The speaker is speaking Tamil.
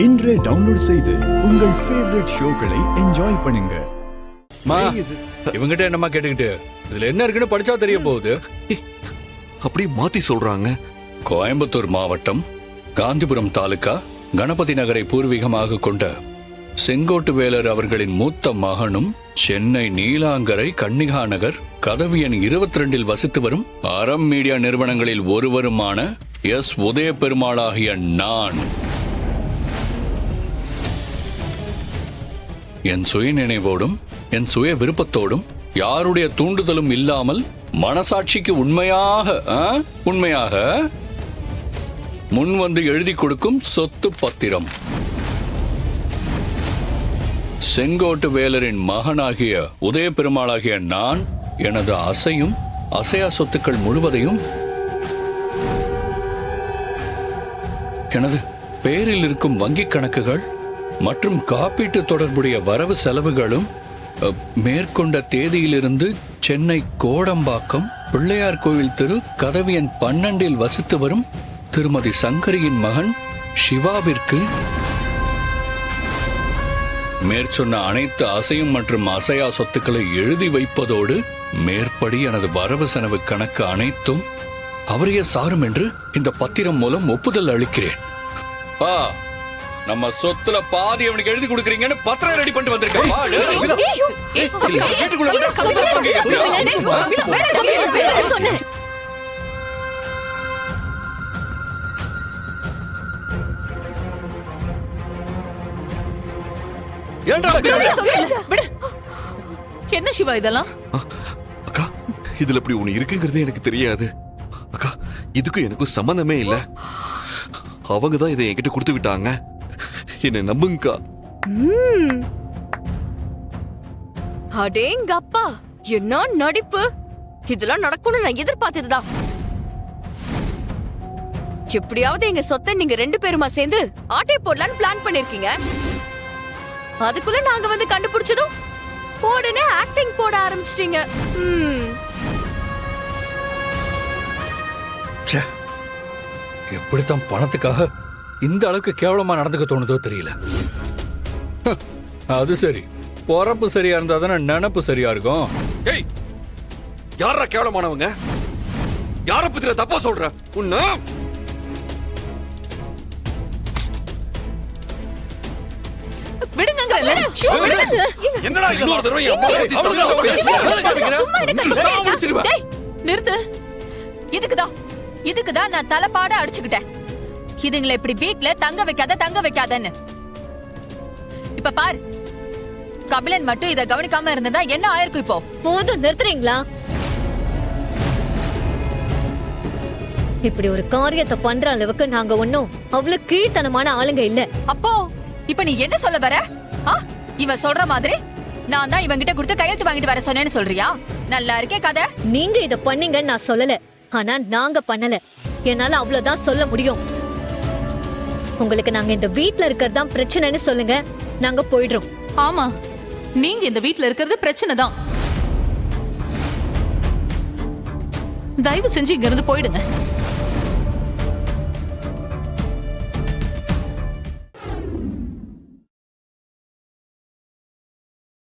இன்றே டவுன்லோட் செய்து உங்கள் ஃபேவரட் ஷோக்களை என்ஜாய் பண்ணுங்க. இவங்கிட்ட என்னமா கேட்டுக்கிட்டு இதுல என்ன இருக்குன்னு படிச்சா தெரிய போகுது. அப்படி மாத்தி சொல்றாங்க. கோயம்புத்தூர் மாவட்டம் காந்திபுரம் தாலுகா கணபதி நகரை பூர்வீகமாக கொண்ட செங்கோட்டு வேலர் அவர்களின் மூத்த மகனும் சென்னை நீலாங்கரை கன்னிகா நகர் கதவு எண் 22 வசித்து வரும் அறம் மீடியா நிறுவனங்களில் ஒருவருமான எஸ் உதயபெருமாளாகிய நான் என் சுய நினைவோடும் என் சுய விருப்பத்தோடும் யாருடைய தூண்டுதலும் இல்லாமல் மனசாட்சிக்கு உண்மையாக முன் வந்து எழுதி கொடுக்கும் சொத்து பத்திரம். செங்கோட்டு வேலரின் மகனாகிய உதயபெருமாளாகிய நான் எனது அசையும் அசையா சொத்துக்கள் முழுவதையும் எனது பெயரில் இருக்கும் வங்கிக் கணக்குகள் மற்றும் காப்பீட்டு தொடர்புடைய வரவு செலவுகளும் மேற்கொண்ட தேதியிலிருந்து சென்னை கோடம்பாக்கம் பிள்ளையார் கோவில் தெரு கதவு எண் 12 வசித்து வரும் திருமதி சங்கரியின் மகன் சிவாவிற்கு மேற்சொன்ன அனைத்து அசையும் மற்றும் அசையா சொத்துக்களை எழுதி வைப்பதோடு மேற்படி எனது வரவு செலவு கணக்கு அனைத்தும் அவரையே சாரும் என்று இந்த பத்திரம் மூலம் ஒப்புதல் அளிக்கிறேன். நம்ம சொத்துல பாதி அவனுக்கு எழுதி கொடுக்கறீங்கன்னு பத்திரம் ரெடி பண்ணிட்டு வந்திருக்கேன். என்ன சிவா இதெல்லாம்? அக்கா, இதுல இப்படி ஒண்ணு இருக்குங்கிறதே எனக்கு தெரியாது. அக்கா, இதுக்கும் எனக்கும் சம்பந்தமே இல்ல. அவங்கதான் இதை என்கிட்ட கொடுத்து விட்டாங்க. என்ன நம்புங்கக்கா. அடேங்கப்பா, என்ன நடிப்பு! இதெல்லாம் நடக்கும்னு நான் எதிர்பார்த்ததுதான். எப்படியாவது எங்க சொத்தை நீங்க 2 பேருமா சேர்ந்து ஆட்டை போடலான்னு பிளான் பண்ணிருக்கீங்க. அதுக்குள்ள நாங்க வந்து கண்டுபிடிச்சதும் உடனே ஆக்டிங் போட ஆரம்பிச்சிட்டீங்க. எப்படித்தான் பணத்துக்காக இந்த அளவுக்கு கேவலமா நடந்துக்க தோணுதோ தெரியல. அது சரி, பொறப்பு சரியா இருந்தா தானே நினப்பு சரியா இருக்கும். ஏய், யாரா கேவலமானவங்க? யார பத்திர தப்பா சொல்ற? உன்ன விடுங்க. என்னடா இன்னொரு தடவை என் அம்மா பத்தி நிறுத்து. இதுக்குதான் நான் தலைப்பாட அடிச்சுக்கிட்டேன். இதுங்களை இப்படி வீட்ல தங்க வைக்காதன்னு. இப்ப பாரு, கபிலன் மட்டும் இத கவனிக்காம இருந்தா என்ன ஆயிருக்கும்? இப்போ போதும், நிறுத்துறீங்களா? இப்படி ஒரு காரியத்தை பண்ற அளவுக்கு நாங்க ஒன்னும் அவ்வளவு கீழ்த்தனமான ஆளுங்க இல்ல. அப்போ இப்ப நீ என்ன சொல்ல வர? இவன் சொல்ற மாதிரி நான் தான் இவங்கிட்ட கொடுத்து கையெழுத்து வாங்கிட்டு வர சொன்னேன்னு சொல்றியா? நல்லா இருக்கே கதை. நீங்க இத பண்ணீங்கன்னு நான் சொல்லல, ஆனா நாங்க பண்ணல. என்னால அவ்வளவுதான் சொல்ல முடியும். உங்களுக்கு நாங்க இந்த வீட்ல இருக்கிறது பிரச்சனைன்னு சொல்லுங்க, நாங்க போயிடுறோம். ஆமா, நீங்க இந்த வீட்ல இருக்கிறது பிரச்சனை தான். தயவு செஞ்சு இங்க இருந்து போயிடுங்க.